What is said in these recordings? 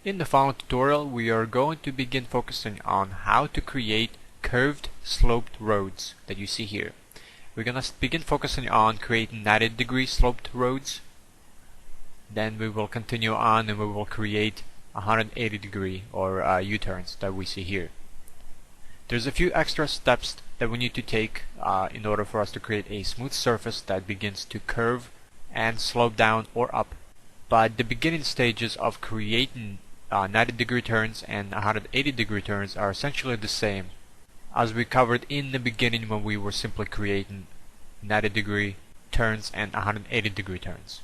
In the following tutorial, we are going to begin focusing on how to create curved sloped roads that you see here. We're going to begin focusing on creating 90-degree sloped roads. Then we will continue on and we will create 180-degree or U-turns that we see here. There's a few extra steps that we need to take in order for us to create a smooth surface that begins to curve and slope down or up. But the beginning stages of creating 90-degree turns and 180-degree turns are essentially the same as we covered in the beginning when we were simply creating 90-degree turns and 180-degree turns.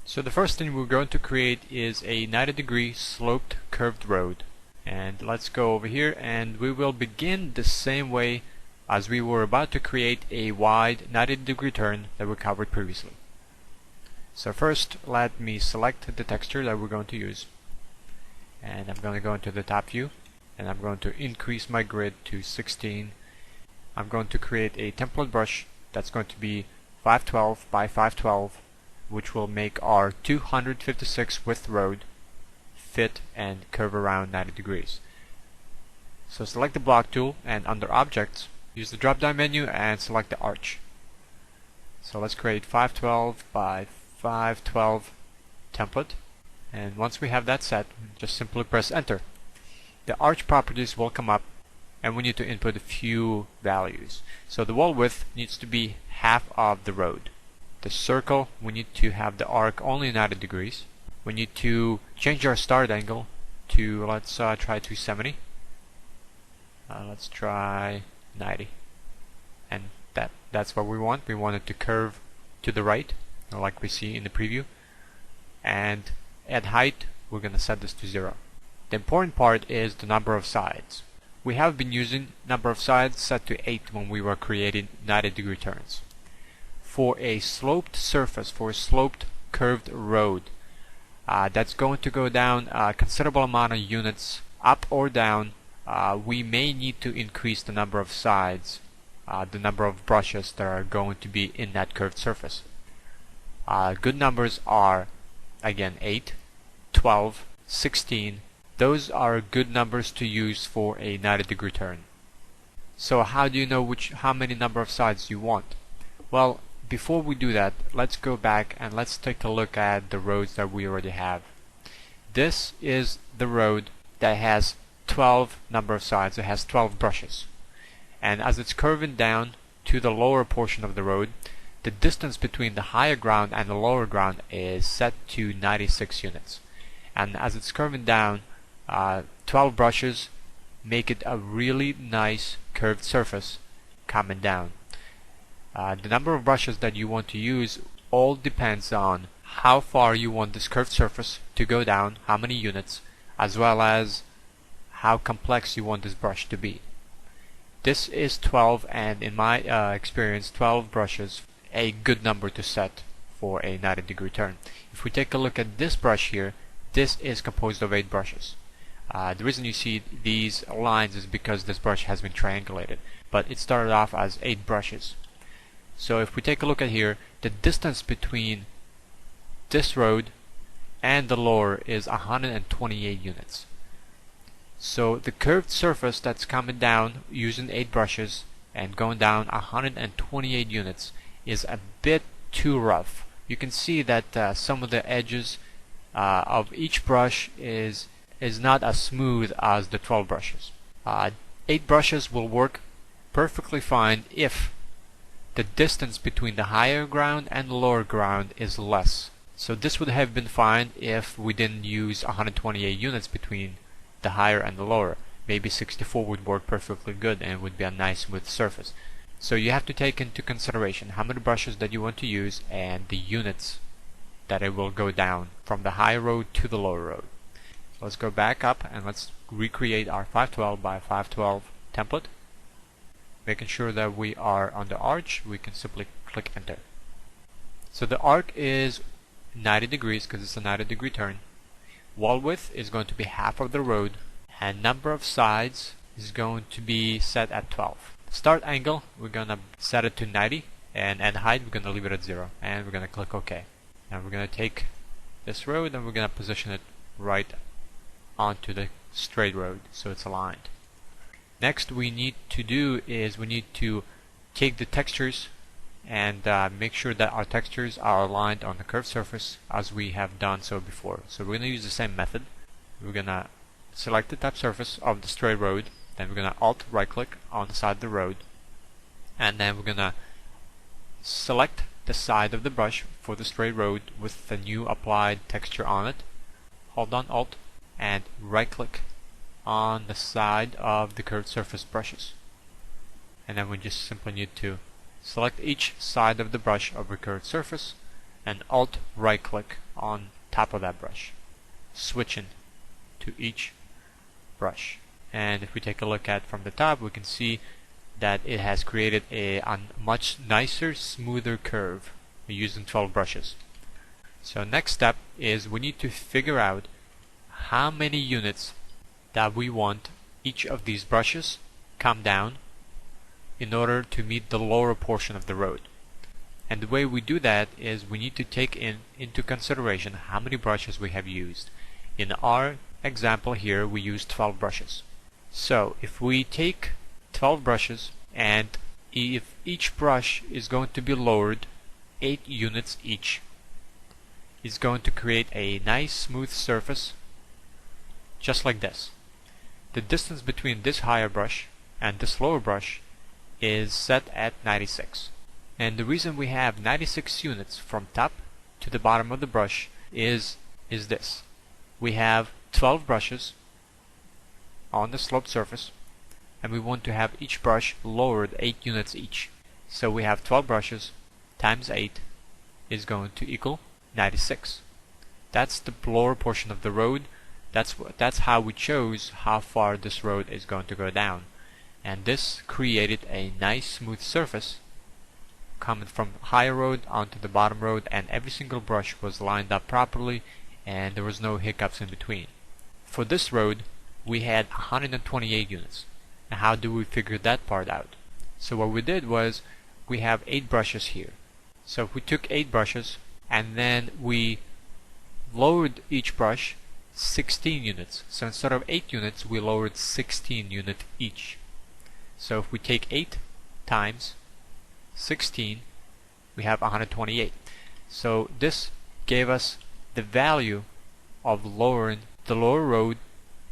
So the first thing we're going to create is a 90-degree sloped curved road. And let's go over here and we will begin the same way as we were about to create a wide 90-degree turn that we covered previously. So first let me select the texture that we're going to use. And I'm going to go into the top view and I'm going to increase my grid to 16. I'm going to create a template brush that's going to be 512 by 512, which will make our 256 width road fit and curve around 90 degrees. So select the block tool and under objects use the drop down menu and select the arch. So let's create 512 by 512 template. And once we have that set, just simply press enter. The arch properties will come up and we need to input a few values. So the wall width needs to be half of the road. The circle, we need to have the arc only 90 degrees. We need to change our start angle to, let's try 270. Let's try 90. And that's what we want. We want it to curve to the right, like we see in the preview. And at height, we're going to set this to 0. The important part is the number of sides. We have been using number of sides set to 8 when we were creating 90-degree turns. For a sloped surface, for a sloped curved road, that's going to go down a considerable amount of units up or down, we may need to increase the number of sides, the number of brushes that are going to be in that curved surface. Good numbers are again 8, 12, 16. Those are good numbers to use for a 90-degree turn. So how do you know how many number of sides you want? Well, before we do that, let's go back and let's take a look at the roads that we already have. This is the road that has 12 number of sides. It has 12 brushes. And as it's curving down to the lower portion of the road, the distance between the higher ground and the lower ground is set to 96 units. And as it's curving down, 12 brushes make it a really nice curved surface coming down. The number of brushes that you want to use all depends on how far you want this curved surface to go down, how many units, as well as how complex you want this brush to be. This is 12, and in my experience, 12 brushes a good number to set for a 90-degree turn. If we take a look at this brush here, this is composed of 8 brushes. The reason you see these lines is because this brush has been triangulated, but it started off as 8 brushes. So if we take a look at here, the distance between this road and the lower is 128 units. So the curved surface that's coming down using 8 brushes and going down 128 units is a bit too rough. You can see that some of the edges of each brush is not as smooth as the 12 brushes. 8 brushes will work perfectly fine if the distance between the higher ground and the lower ground is less. So this would have been fine if we didn't use 128 units between the higher and the lower. Maybe 64 would work perfectly good and would be a nice smooth surface. So you have to take into consideration how many brushes that you want to use and the units that it will go down from the higher road to the lower road. So let's go back up and let's recreate our 512 by 512 template. Making sure that we are on the arch, we can simply click enter. So the arc is 90 degrees because it's a 90-degree turn. Wall width is going to be half of the road, and number of sides is going to be set at 12. Start angle, we're going to set it to 90, and height, we're going to leave it at 0, and we're going to click OK. And we're going to take this road and we're going to position it right onto the straight road so it's aligned. Next we need to do is we need to take the textures and make sure that our textures are aligned on the curved surface as we have done so before. So we're going to use the same method. We're going to select the type surface of the straight road, then we're going to Alt right click on the side of the road, and then we're going to select the side of the brush for the straight road with the new applied texture on it. Hold down Alt and right click on the side of the curved surface brushes, and then we just simply need to select each side of the brush of a curved surface and Alt right click on top of that brush, switching to each brush. And if we take a look at from the top, we can see that it has created a much nicer, smoother curve using 12 brushes. So next step is we need to figure out how many units that we want each of these brushes come down in order to meet the lower portion of the road. And the way we do that is we need to take into consideration how many brushes we have used. In our example here we used 12 brushes. So if we take 12 brushes and if each brush is going to be lowered 8 units each, it's going to create a nice smooth surface just like this. The distance between this higher brush and this lower brush is set at 96. And the reason we have 96 units from top to the bottom of the brush is this. We have 12 brushes on the sloped surface and we want to have each brush lowered 8 units each. So we have 12 brushes times 8 is going to equal 96. That's the lower portion of the road. That's how we chose how far this road is going to go down. And this created a nice smooth surface coming from higher road onto the bottom road, and every single brush was lined up properly and there was no hiccups in between. For this road we had 128 units. And how do we figure that part out? So what we did was we have 8 brushes here. So if we took 8 brushes and then we lowered each brush 16 units. So instead of 8 units we lowered 16 units each. So if we take 8 times 16 we have 128. So this gave us the value of lowering the lower road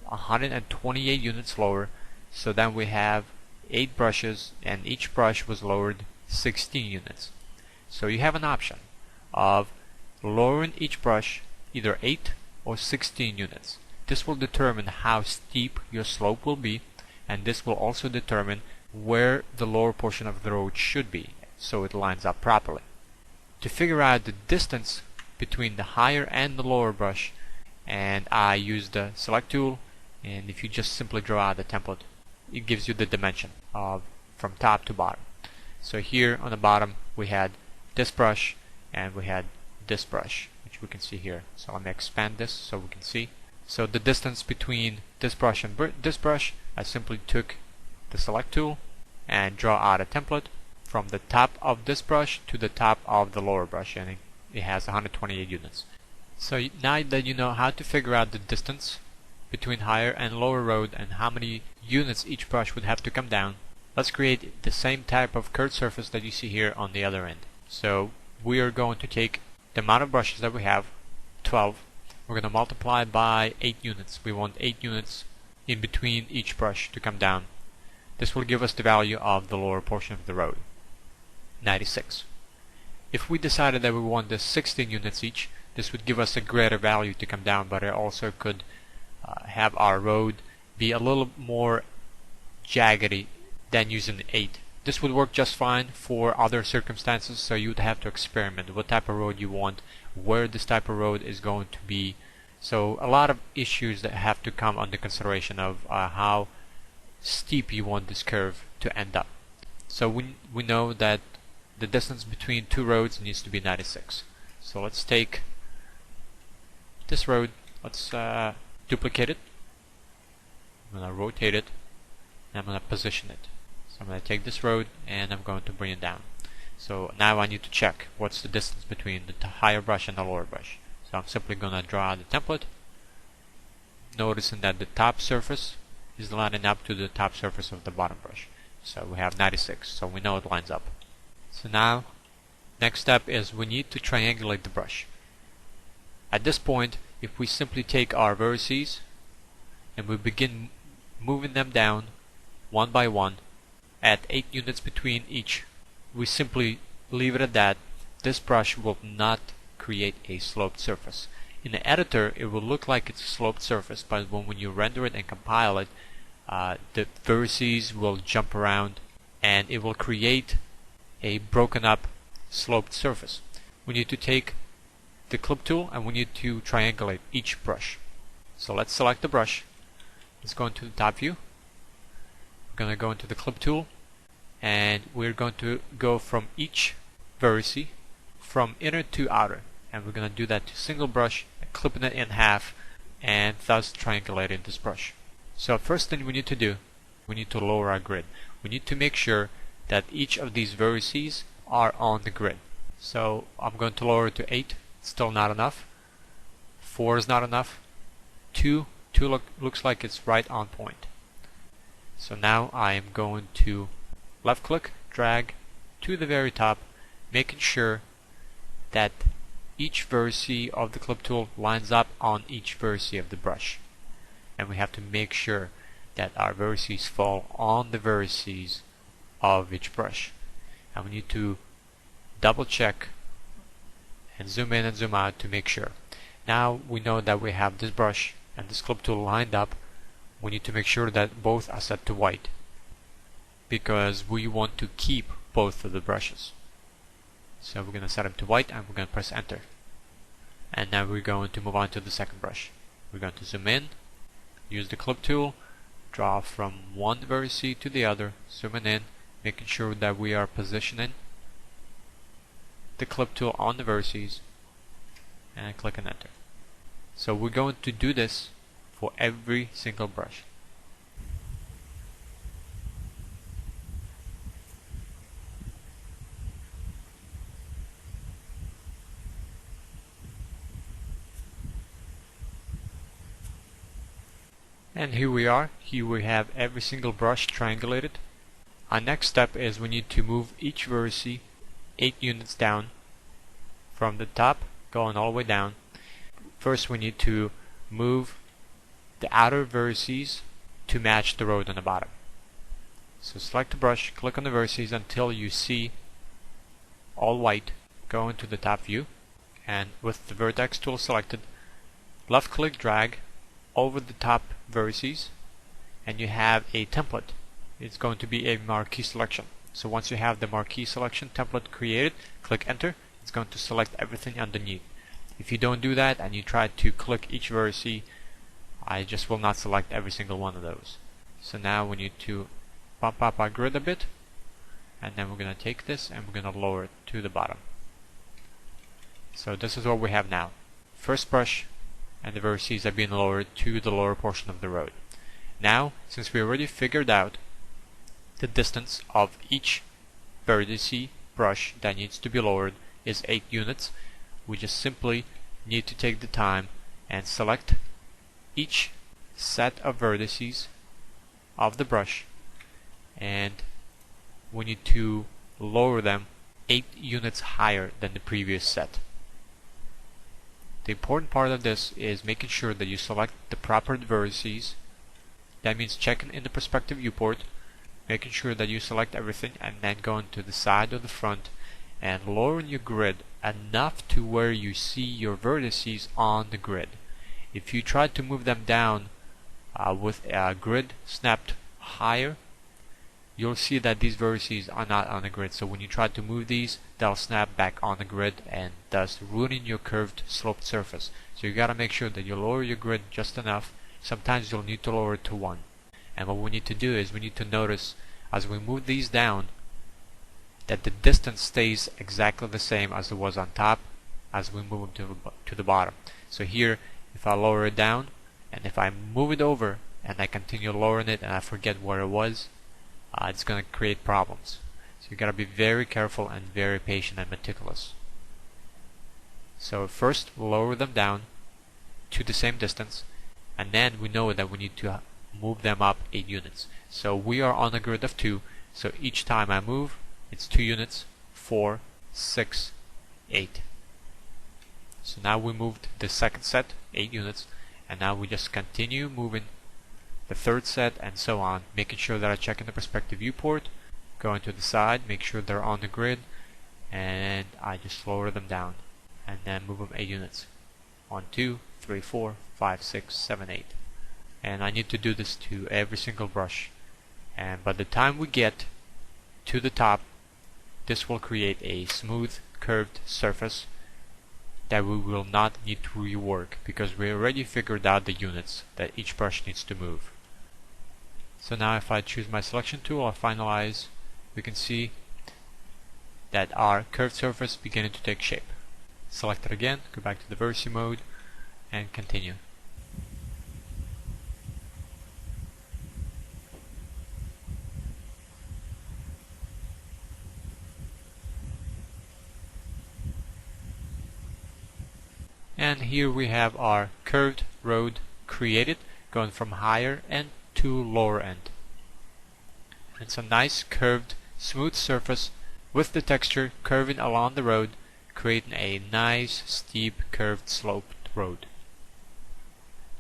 128 units lower. So then we have 8 brushes and each brush was lowered 16 units. So you have an option of lowering each brush either 8 or 16 units. This will determine how steep your slope will be, and this will also determine where the lower portion of the road should be so it lines up properly. To figure out the distance between the higher and the lower brush, and I use the select tool, and if you just simply draw out the template it gives you the dimension of from top to bottom. So here on the bottom we had this brush and we had this brush, which we can see here. So let me expand this so we can see. So the distance between this brush and this brush, I simply took the select tool and draw out a template from the top of this brush to the top of the lower brush, and it has 128 units. So now that you know how to figure out the distance between higher and lower road and how many units each brush would have to come down, let's create the same type of curved surface that you see here on the other end. So we are going to take the amount of brushes that we have, 12, we're going to multiply by 8 units. We want 8 units in between each brush to come down. This will give us the value of the lower portion of the road, 96. If we decided that we want this 16 units each, this would give us a greater value to come down, but it also could have our road be a little more jaggedy than using 8. This would work just fine for other circumstances, so you would have to experiment what type of road you want, where this type of road is going to be. So a lot of issues that have to come under consideration of how steep you want this curve to end up. So we know that the distance between two roads needs to be 96. So let's take this road, let's duplicate it. I'm going to rotate it and I'm going to position it. So I'm going to take this road and I'm going to bring it down. So now I need to check what's the distance between the higher brush and the lower brush. So I'm simply going to draw the template, noticing that the top surface is lining up to the top surface of the bottom brush. So we have 96, so we know it lines up. So now, next step is we need to triangulate the brush. At this point, if we simply take our vertices and we begin moving them down one by one at 8 units between each, we simply leave it at that. This brush will not create a sloped surface. In the editor, it will look like it's a sloped surface, but when you render it and compile it, the vertices will jump around and it will create a broken up sloped surface. We need to take the clip tool and we need to triangulate each brush. So let's select the brush. Let's go into the top view. We're going to go into the clip tool and we're going to go from each vertice from inner to outer, and we're going to do that to single brush, clipping it in half and thus triangulating this brush. So first thing we need to do, we need to lower our grid. We need to make sure that each of these vertices are on the grid. So I'm going to lower it to 8, still not enough. 4 is not enough. 2 looks like it's right on point. So now I am going to left click, drag to the very top, making sure that each vertice of the clip tool lines up on each vertice of the brush. And we have to make sure that our vertices fall on the vertices of each brush. And we need to double check and zoom in and zoom out to make sure. Now we know that we have this brush and this clip tool lined up. We need to make sure that both are set to white, because we want to keep both of the brushes. So we're going to set them to white and we're going to press enter. And now we're going to move on to the second brush. We're going to zoom in, use the clip tool, draw from one vertice to the other, zooming in, making sure that we are positioning the clip tool on the vertices, and click and enter. So we're going to do this for every single brush. And here we are. Here we have every single brush triangulated. Our next step is we need to move each vertice 8 units down from the top, going all the way down. First we need to move the outer vertices to match the road on the bottom. So select the brush, click on the vertices until you see all white. Go into the top view, and with the vertex tool selected, left click, drag over the top vertices, and you have a template. It's going to be a marquee selection. So once you have the marquee selection template created, click enter. It's going to select everything underneath. If you don't do that and you try to click each vertice, I just will not select every single one of those. So now we need to bump up our grid a bit, and then we're going to take this and we're going to lower it to the bottom. So this is what we have now. First brush and the vertices are being lowered to the lower portion of the road. Now, since we already figured out the distance of each vertice brush that needs to be lowered is 8 units, we just simply need to take the time and select each set of vertices of the brush, and we need to lower them 8 units higher than the previous set. The important part of this is making sure that you select the proper vertices. That means checking in the perspective viewport, making sure that you select everything, and then going to the side or the front and lowering your grid enough to where you see your vertices on the grid. If you try to move them down with a grid snapped higher, you'll see that these vertices are not on the grid. So when you try to move these, they'll snap back on the grid and thus ruining your curved sloped surface. So you gotta make sure that you lower your grid just enough. Sometimes you'll need to lower it to 1. And what we need to do is we need to notice as we move these down that the distance stays exactly the same as it was on top as we move them to the bottom. So here, if I lower it down and if I move it over and I continue lowering it and I forget where it was, it's going to create problems. So you got to be very careful and very patient and meticulous. So first lower them down to the same distance, and then we know that we need to move them up 8 units. So we are on a grid of 2, so each time I move, it's 2 units, 4, 6, 8. So now we moved the second set, 8 units, and now we just continue moving the third set and so on, making sure that I check in the perspective viewport, going to the side, make sure they're on the grid, and I just lower them down and then move them 8 units. 1, 2, 3, 4, 5, 6, 7, 8. And I need to do this to every single brush. And by the time we get to the top, this will create a smooth curved surface that we will not need to rework, because we already figured out the units that each brush needs to move. So now if I choose my selection tool or finalize, we can see that our curved surface beginning to take shape. Select it again, go back to the vertice mode, and continue. And here we have our curved road created, going from higher end to lower end. It's a nice curved smooth surface with the texture curving along the road, creating a nice steep curved sloped road.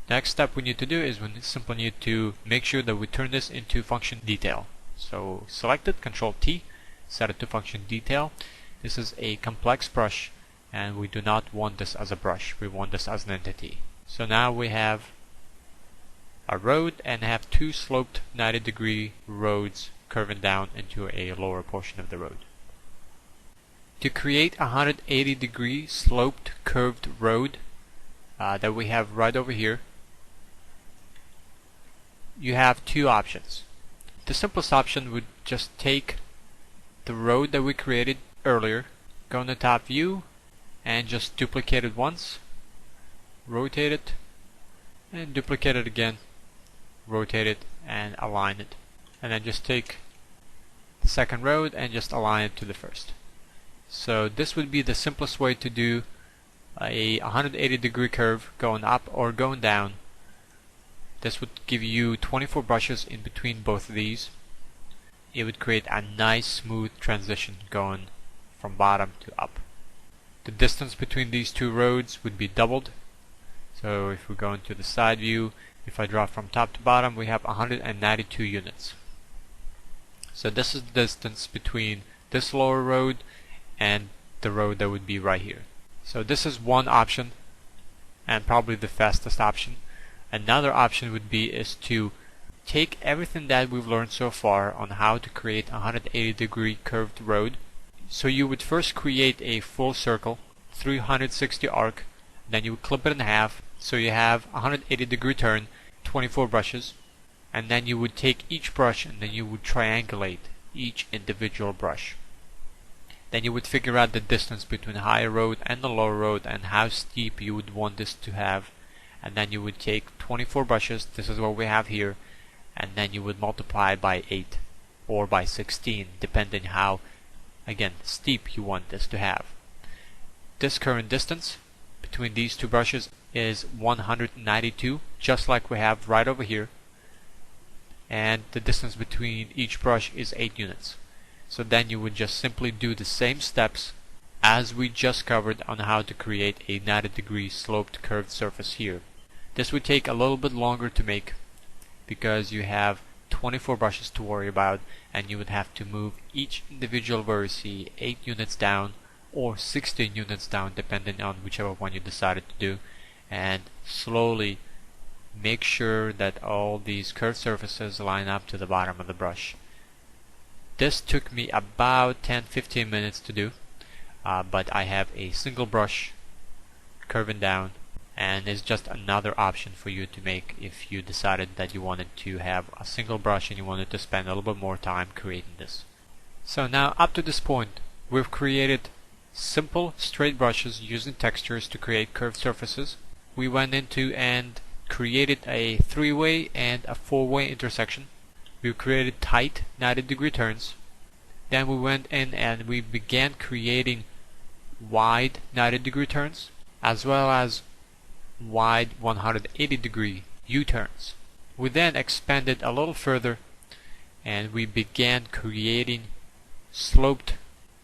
Next step we need to do is we simply need to make sure that we turn this into function detail. So select it, Control T, set it to function detail. This is a complex brush, and we do not want this as a brush, we want this as an entity. So now we have a road and have 2 sloped 90-degree roads curving down into a lower portion of the road. To create a 180-degree sloped curved road that we have right over here, you have 2 options. The simplest option would just take the road that we created earlier, go in the top view, and just duplicate it once, rotate it, and duplicate it again, rotate it, and align it. And then just take the second road and just align it to the first. So this would be the simplest way to do a 180-degree curve going up or going down. This would give you 24 brushes in between both of these. It would create a nice smooth transition going from bottom to up. The distance between these 2 roads would be doubled. So if we go into the side view, if I draw from top to bottom, we have 192 units. So this is the distance between this lower road and the road that would be right here. So this is one option, and probably the fastest option. Another option would be is to take everything that we've learned so far on how to create a 180-degree curved road. So you would first create a full circle, 360 arc, then you would clip it in half, so you have a 180-degree turn, 24 brushes, and then you would take each brush and then you would triangulate each individual brush. Then you would figure out the distance between the higher road and the lower road and how steep you would want this to have, and then you would take 24 brushes, this is what we have here, and then you would multiply by 8 or by 16, depending how, again, steep you want this to have. This current distance between these 2 brushes is 192, just like we have right over here, and the distance between each brush is 8 units. So then you would just simply do the same steps as we just covered on how to create a 90-degree sloped curved surface here. This would take a little bit longer to make because you have 24 brushes to worry about, and you would have to move each individual vertice 8 units down or 16 units down, depending on whichever one you decided to do, and slowly make sure that all these curved surfaces line up to the bottom of the brush. This took me about 10-15 minutes to do, but I have a single brush curving down, and it's just another option for you to make if you decided that you wanted to have a single brush and you wanted to spend a little bit more time creating this. So now up to this point we've created simple straight brushes using textures to create curved surfaces. We went into and created a 3-way and a 4-way intersection. We created tight 90-degree turns. Then we went in and we began creating wide 90-degree turns as well as wide 180-degree U-turns. We then expanded a little further and we began creating sloped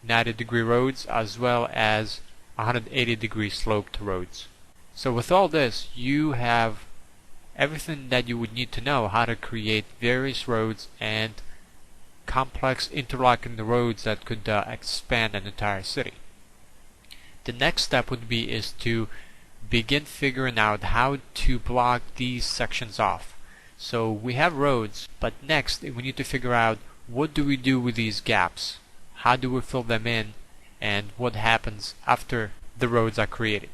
90-degree roads as well as 180-degree sloped roads. So with all this, you have everything that you would need to know how to create various roads and complex interlocking roads that could expand an entire city. The next step would be is to begin figuring out how to block these sections off. So we have roads, but next we need to figure out what do we do with these gaps? How do we fill them in? And what happens after the roads are created?